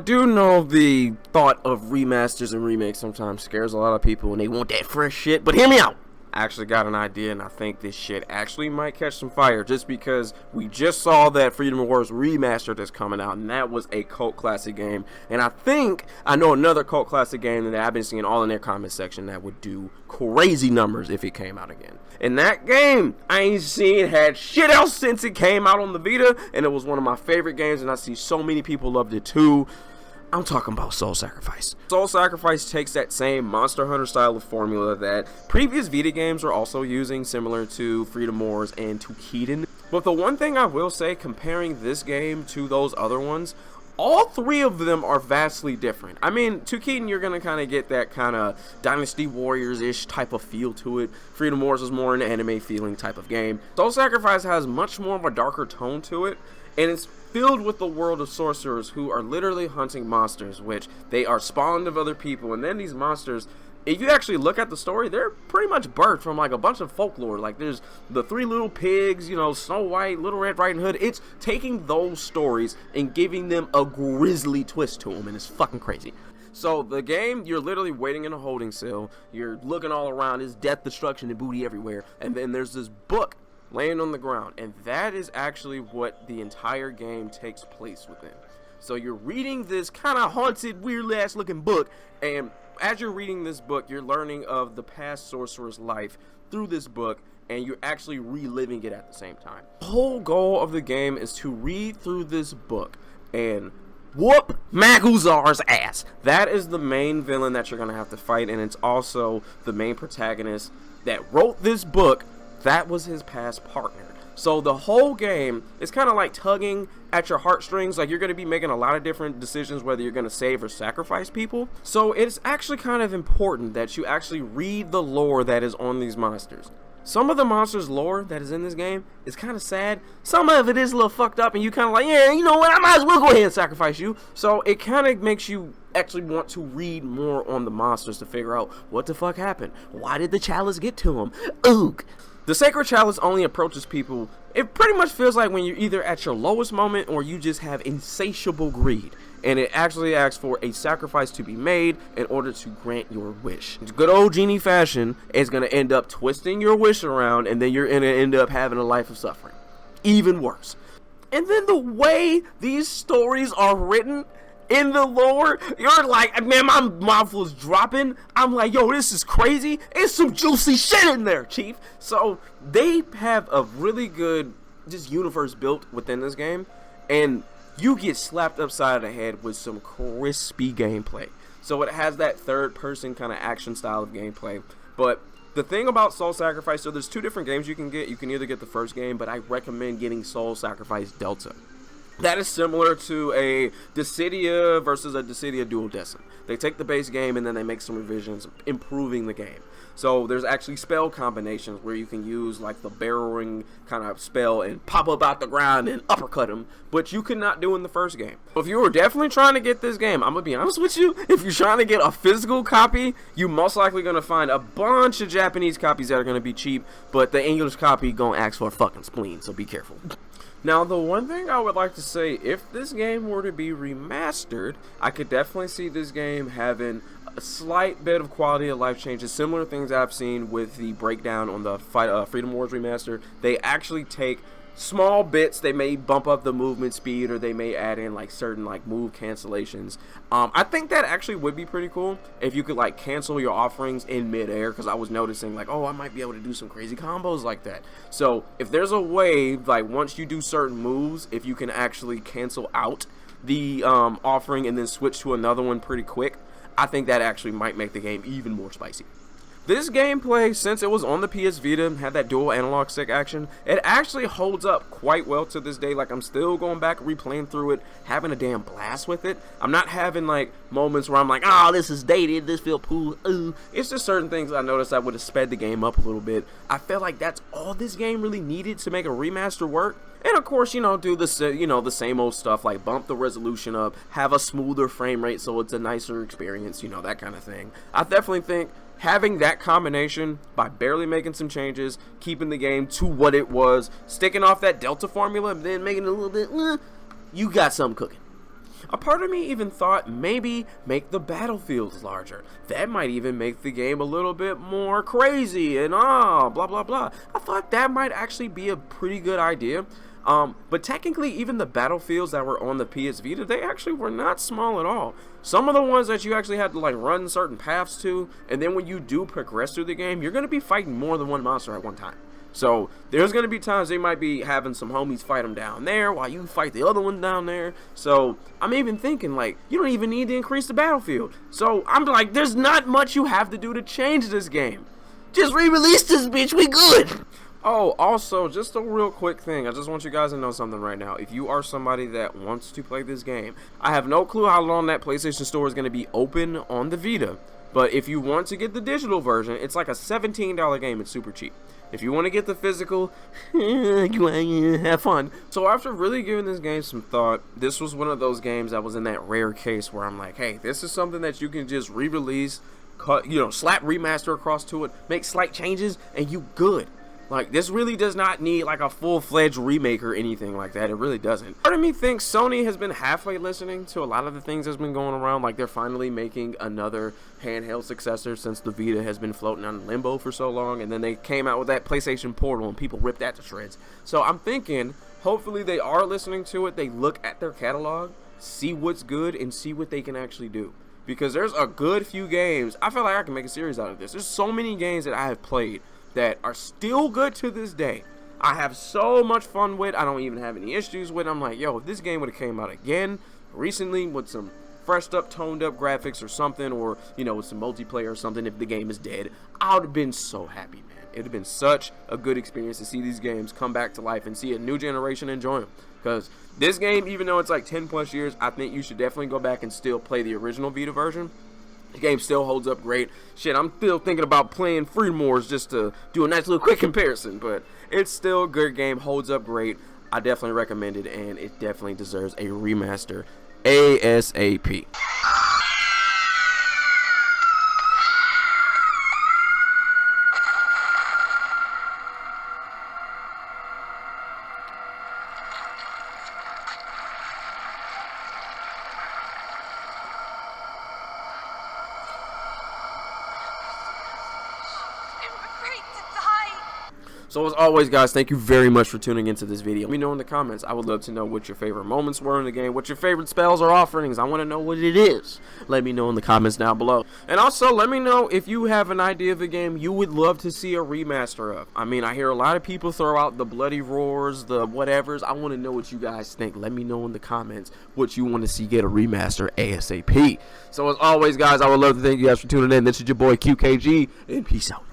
do know the thought of remasters and remakes sometimes scares a lot of people and they want that fresh shit, but hear me out. I actually got an idea and I think this shit actually might catch some fire just because we just saw that Freedom Wars Remaster that's coming out, and that was a cult classic game. And I think I know another cult classic game that I've been seeing all in their comment section that would do crazy numbers if it came out again. And that game, I ain't seen had shit else since it came out on the Vita, and it was one of my favorite games, and I see so many people loved it too. I'm talking about Soul Sacrifice. Soul Sacrifice takes that same Monster Hunter style of formula that previous Vita games were also using, similar to Freedom Wars and to Keaton. But the one thing I will say, comparing this game to those other ones, all three of them are vastly different. I mean, to Keaton, you're going to kind of get that kind of Dynasty Warriors-ish type of feel to it. Freedom Wars is more an anime feeling type of game. Soul Sacrifice has much more of a darker tone to it, and it's filled with the world of sorcerers who are literally hunting monsters, which they are spawned of other people. And then these monsters, if you actually look at the story, they're pretty much birthed from like a bunch of folklore. Like there's the Three Little Pigs, you know, Snow White, Little Red Riding Hood. It's taking those stories and giving them a grisly twist to them, and it's fucking crazy. So the game, you're literally waiting in a holding cell, you're looking all around, there's death, destruction, and booty everywhere, and then there's this book laying on the ground, and that is actually what the entire game takes place within. So you're reading this kind of haunted, weird ass looking book, and as you're reading this book, you're learning of the past sorcerer's life through this book, and you're actually reliving it at the same time. The whole goal of the game is to read through this book and whoop Maguzar's ass. That is the main villain that you're gonna have to fight, and it's also the main protagonist that wrote this book. That was his past partner. So the whole game is kind of like tugging at your heartstrings. Like you're going to be making a lot of different decisions whether you're going to save or sacrifice people. So it's actually kind of important that you actually read the lore that is on these monsters. Some of the monsters' lore that is in this game is kind of sad. Some of it is a little fucked up and you kind of like, yeah, you know what, I might as well go ahead and sacrifice you. So it kind of makes you actually want to read more on the monsters to figure out what the fuck happened. Why did the chalice get to him? Oog. The Sacred Chalice only approaches people, it pretty much feels like when you're either at your lowest moment or you just have insatiable greed. And it actually asks for a sacrifice to be made in order to grant your wish. Good old genie fashion is going to end up twisting your wish around, and then you're going to end up having a life of suffering. Even worse. And then the way these stories are written in the lore, you're like, man, my mouth was dropping. I'm like, yo, this is crazy. It's some juicy shit in there, Chief. So they have a really good just universe built within this game, and you get slapped upside the head with some crispy gameplay. So it has that third person kind of action style of gameplay. But the thing about Soul Sacrifice, so there's two different games you can get. You can either get the first game, but I recommend getting Soul Sacrifice Delta. That is similar to a Dissidia versus a Dissidia Duodecim. They take the base game and then they make some revisions, improving the game. So there's actually spell combinations where you can use like the barrowing kind of spell and pop up out the ground and uppercut them, but you could not do in the first game. If you were definitely trying to get this game, I'm gonna be honest with you, if you're trying to get a physical copy, you're most likely gonna find a bunch of Japanese copies that are gonna be cheap, but the English copy gonna ask for a fucking spleen, so be careful. Now, the one thing I would like to say, if this game were to be remastered, I could definitely see this game having a slight bit of quality of life changes, similar things I've seen with the breakdown on the Freedom Wars Remaster. They actually take small bits, they may bump up the movement speed, or they may add in like certain like move cancellations. I think that actually would be pretty cool if you could like cancel your offerings in midair, because I was noticing like, oh, I might be able to do some crazy combos like that. So if there's a way, like once you do certain moves, if you can actually cancel out the offering and then switch to another one pretty quick, I think that actually might make the game even more spicy. This gameplay, since it was on the PS Vita, had that dual analog stick action, it actually holds up quite well to this day. Like, I'm still going back, replaying through it, having a damn blast with it. I'm not having, like, moments where I'm like, oh, this is dated, this feel cool, ooh. It's just certain things I noticed I would have sped the game up a little bit. I felt like that's all this game really needed to make a remaster work. And of course, you know, do the, you know, the same old stuff, like bump the resolution up, have a smoother frame rate so it's a nicer experience, you know, that kind of thing. I definitely think having that combination by barely making some changes, keeping the game to what it was, sticking off that Delta formula, and then making it a little bit, you got something cooking. A part of me even thought maybe make the battlefields larger. That might even make the game a little bit more crazy and blah blah blah. I thought that might actually be a pretty good idea. But technically, even the battlefields that were on the PS Vita, they actually were not small at all. Some of the ones that you actually had to like run certain paths to, and then when you do progress through the game, you're going to be fighting more than one monster at one time. So there's going to be times they might be having some homies fight them down there while you fight the other one down there. So I'm even thinking like, you don't even need to increase the battlefield. So I'm like, there's not much you have to do to change this game. Just re-release this bitch, we good. Oh, also, just a real quick thing. I just want you guys to know something right now. If you are somebody that wants to play this game, I have no clue how long that PlayStation Store is going to be open on the Vita. But if you want to get the digital version, it's like a $17 game. It's super cheap. If you want to get the physical, have fun. So after really giving this game some thought, this was one of those games that was in that rare case where I'm like, hey, this is something that you can just re-release, cut, slap remaster across to it, make slight changes, and you good. Like, this really does not need, like, a full-fledged remake or anything like that. It really doesn't. Part of me thinks Sony has been halfway listening to a lot of the things that's been going around. Like, they're finally making another handheld successor since the Vita has been floating on limbo for so long. And then they came out with that PlayStation Portal, and people ripped that to shreds. So I'm thinking, hopefully they are listening to it. They look at their catalog, see what's good, and see what they can actually do. Because there's a good few games. I feel like I can make a series out of this. There's so many games that I have played that are still good to this day. I have so much fun with. I don't even have any issues with. I'm like, yo, if this game would have came out again recently with some freshed up, toned up graphics or something, or with some multiplayer or something, if the game is dead, I would have been so happy, man. It would have been such a good experience to see these games come back to life and see a new generation enjoy them. Because this game, even though it's like 10 plus years, I think you should definitely go back and still play the original Vita version. The game still holds up great. Shit, I'm still thinking about playing Freedom Wars just to do a nice little quick comparison. But it's still a good game, holds up great. I definitely recommend it, and it definitely deserves a remaster ASAP. So as always, guys, thank you very much for tuning into this video. Let me know in the comments. I would love to know what your favorite moments were in the game, what your favorite spells or offerings. I want to know what it is. Let me know in the comments down below. And also, let me know if you have an idea of a game you would love to see a remaster of. I mean, I hear a lot of people throw out the Bloody Roars, the whatevers. I want to know what you guys think. Let me know in the comments what you want to see get a remaster ASAP. So as always, guys, I would love to thank you guys for tuning in. This is your boy QKG, and peace out.